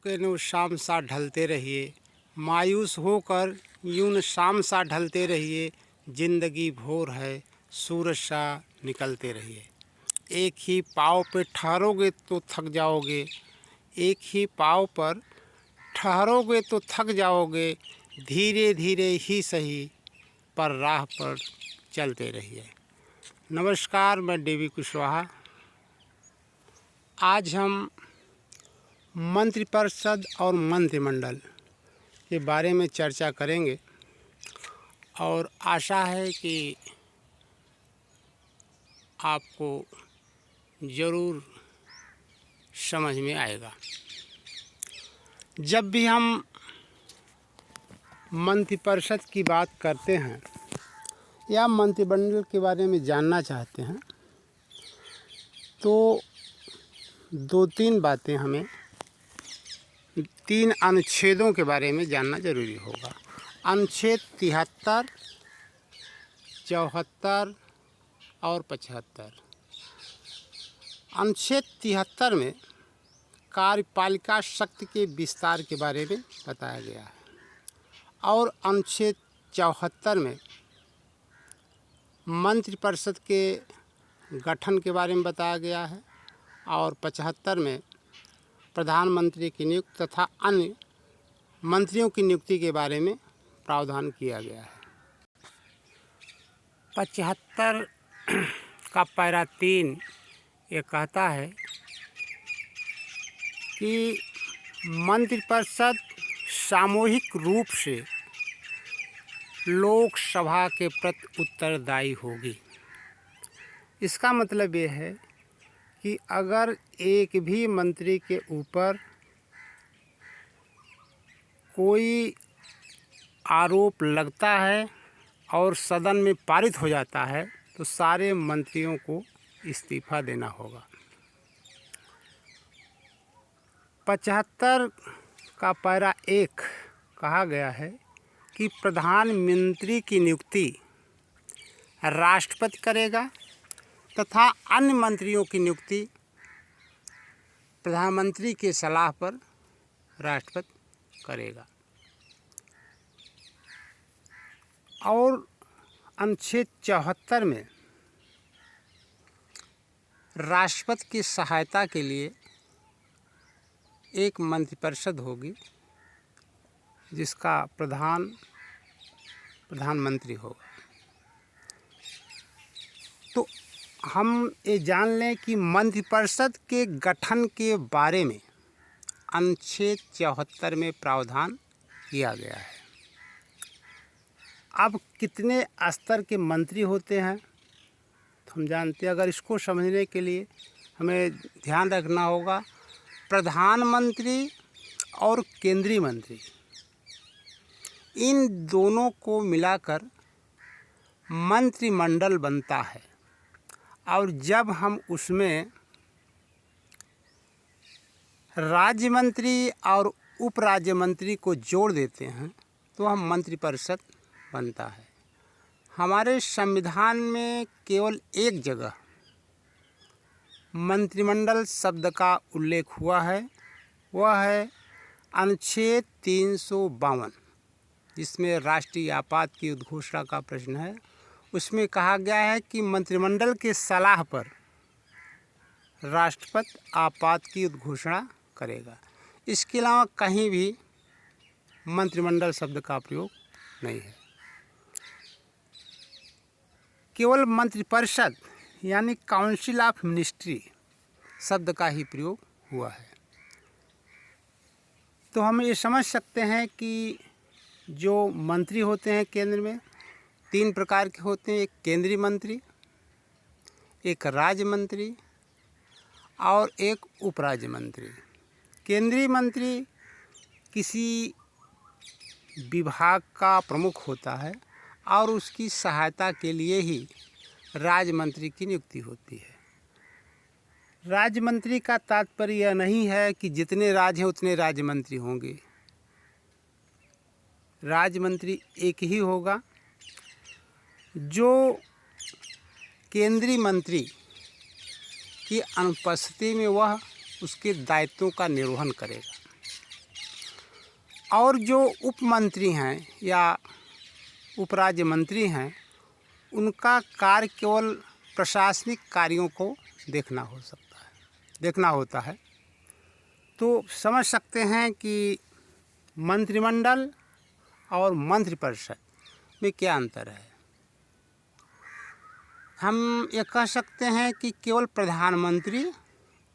के नु शाम सा ढलते रहिए, मायूस होकर यूं न शाम सा ढलते रहिए। जिंदगी भोर है, सूरज सा निकलते रहिए। एक ही पाँव पे ठहरोगे तो थक जाओगे, एक ही पाँव पर ठहरोगे तो थक जाओगे। धीरे धीरे ही सही, पर राह पर चलते रहिए। नमस्कार, मैं देवी कुशवाहा। आज हम मंत्रिपरिषद और मंत्रिमंडल के बारे में चर्चा करेंगे और आशा है कि आपको ज़रूर समझ में आएगा। जब भी हम मंत्रिपरिषद की बात करते हैं या मंत्रिमंडल के बारे में जानना चाहते हैं तो दो तीन बातें हमें, तीन अनुच्छेदों के बारे में जानना जरूरी होगा। अनुच्छेद 73, 74 और 75। अनुच्छेद 73 में कार्यपालिका शक्ति के विस्तार के बारे में बताया गया है और अनुच्छेद 74 में मंत्रिपरिषद के गठन के बारे में बताया गया है और 75 में प्रधानमंत्री की नियुक्ति तथा अन्य मंत्रियों की नियुक्ति के बारे में प्रावधान किया गया है। 75 का पैरा 3 ये कहता है कि मंत्रिपरिषद सामूहिक रूप से लोकसभा के प्रति उत्तरदायी होगी। इसका मतलब ये है कि अगर एक भी मंत्री के ऊपर कोई आरोप लगता है और सदन में पारित हो जाता है तो सारे मंत्रियों को इस्तीफा देना होगा। 75 का पैरा 1 कहा गया है कि प्रधानमंत्री की नियुक्ति राष्ट्रपति करेगा तथा अन्य मंत्रियों की नियुक्ति प्रधानमंत्री के सलाह पर राष्ट्रपति करेगा। और अनुच्छेद 74 में राष्ट्रपति की सहायता के लिए एक मंत्रिपरिषद होगी जिसका प्रधानमंत्री होगा। तो हम ये जान लें कि मंत्रिपरिषद के गठन के बारे में अनुच्छेद 74 में प्रावधान किया गया है। अब कितने स्तर के मंत्री होते हैं तो हम जानते हैं। अगर इसको समझने के लिए हमें ध्यान रखना होगा, प्रधानमंत्री और केंद्रीय मंत्री इन दोनों को मिलाकर मंत्रिमंडल बनता है। और जब हम उसमें राज्य मंत्री और उप राज्य मंत्री को जोड़ देते हैं तो हम मंत्रिपरिषद बनता है। हमारे संविधान में केवल एक जगह मंत्रिमंडल शब्द का उल्लेख हुआ है, वह है अनुच्छेद 352, जिसमें राष्ट्रीय आपात की उद्घोषणा का प्रश्न है। उसमें कहा गया है कि मंत्रिमंडल के सलाह पर राष्ट्रपति आपात की उद्घोषणा करेगा। इसके अलावा कहीं भी मंत्रिमंडल शब्द का प्रयोग नहीं है। केवल मंत्रिपरिषद यानी काउंसिल ऑफ मिनिस्ट्री शब्द का ही प्रयोग हुआ है। तो हम ये समझ सकते हैं कि जो मंत्री होते हैं केंद्र में 3 प्रकार के होते हैं। एक केंद्रीय मंत्री, एक राज्य मंत्री और एक उप राज्य मंत्री। केंद्रीय मंत्री किसी विभाग का प्रमुख होता है और उसकी सहायता के लिए ही राज्य मंत्री की नियुक्ति होती है। राज्य मंत्री का तात्पर्य यह नहीं है कि जितने राज्य हैं उतने राज्य मंत्री होंगे। राज्य मंत्री एक ही होगा जो केंद्रीय मंत्री की अनुपस्थिति में वह उसके दायित्वों का निर्वहन करेगा। और जो उप मंत्री हैं या उपराज्य मंत्री हैं, उनका कार्य केवल प्रशासनिक कार्यों को देखना होता है। तो समझ सकते हैं कि मंत्रिमंडल और मंत्रिपरिषद में क्या अंतर है। हम ये कह सकते हैं कि केवल प्रधानमंत्री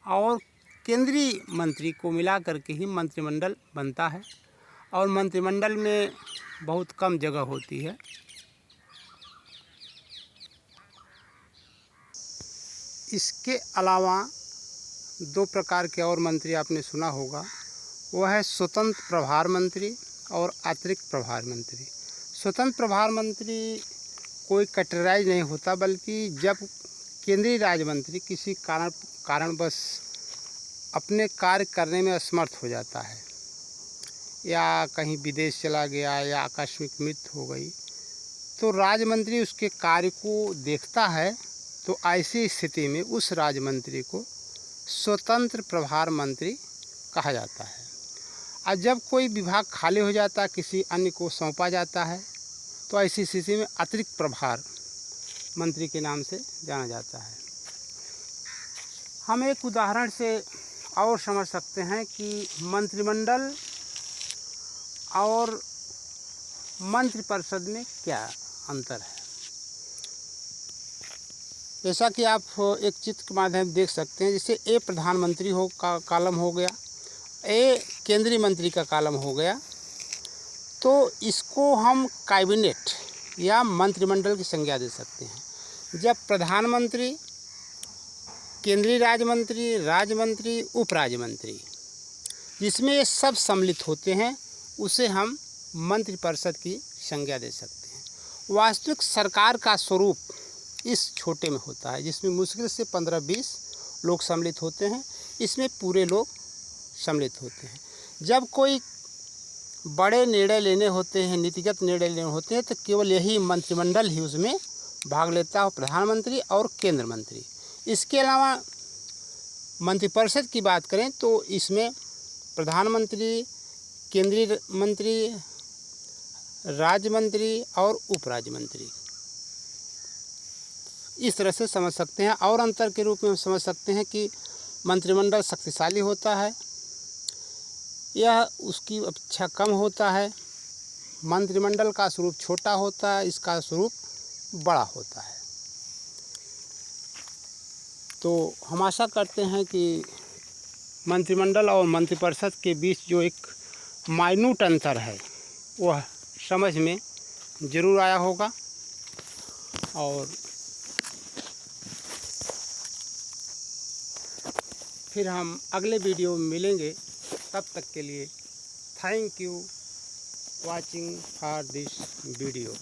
और केंद्रीय मंत्री को मिला करके ही मंत्रिमंडल बनता है, और मंत्रिमंडल में बहुत कम जगह होती है। इसके अलावा 2 प्रकार के और मंत्री आपने सुना होगा, वह है स्वतंत्र प्रभार मंत्री और अतिरिक्त प्रभार मंत्री। स्वतंत्र प्रभार मंत्री कोई कैटेगराइज नहीं होता, बल्कि जब केंद्रीय राज्य मंत्री किसी कारणवश अपने कार्य करने में असमर्थ हो जाता है, या कहीं विदेश चला गया, या आकस्मिक मृत्यु हो गई, तो राज्य मंत्री उसके कार्य को देखता है। तो ऐसी स्थिति में उस राज्य मंत्री को स्वतंत्र प्रभार मंत्री कहा जाता है। और जब कोई विभाग खाली हो जाता है, किसी अन्य को सौंपा जाता है, तो ऐसी स्थिति में अतिरिक्त प्रभार मंत्री के नाम से जाना जाता है। हम एक उदाहरण से और समझ सकते हैं कि मंत्रिमंडल और मंत्रिपरिषद में क्या अंतर है। जैसा कि आप एक चित्र के माध्यम से देख सकते हैं, जैसे ए प्रधानमंत्री का कॉलम हो गया, ए केंद्रीय मंत्री का कॉलम हो गया, तो इसको हम कैबिनेट या मंत्रिमंडल की संज्ञा दे सकते हैं। जब प्रधानमंत्री, केंद्रीय राज्य मंत्री, उप राज्य मंत्री, जिसमें ये सब सम्मिलित होते हैं, उसे हम मंत्रिपरिषद की संज्ञा दे सकते हैं। वास्तविक सरकार का स्वरूप इस छोटे में होता है, जिसमें मुश्किल से 15-20 लोग सम्मिलित होते हैं। इसमें पूरे लोग सम्मिलित होते हैं। जब कोई बड़े निर्णय लेने होते हैं, नीतिगत निर्णय लेने होते हैं, तो केवल यही मंत्रिमंडल ही उसमें भाग लेता है, प्रधानमंत्री और केंद्र मंत्री। इसके अलावा मंत्रिपरिषद की बात करें तो इसमें प्रधानमंत्री, केंद्रीय मंत्री, राज्य मंत्री और उप राज्य मंत्री, इस तरह से समझ सकते हैं। और अंतर के रूप में हम समझ सकते हैं कि मंत्रिमंडल शक्तिशाली होता है, यह उसकी अपेक्षा कम होता है। मंत्रिमंडल का स्वरूप छोटा होता है, इसका स्वरूप बड़ा होता है। तो हम आशा करते हैं कि मंत्रिमंडल और मंत्रिपरिषद के बीच जो एक माइन्यूट अंतर है, वह समझ में ज़रूर आया होगा। और फिर हम अगले वीडियो में मिलेंगे। तब तक के लिए thank you watching for this video.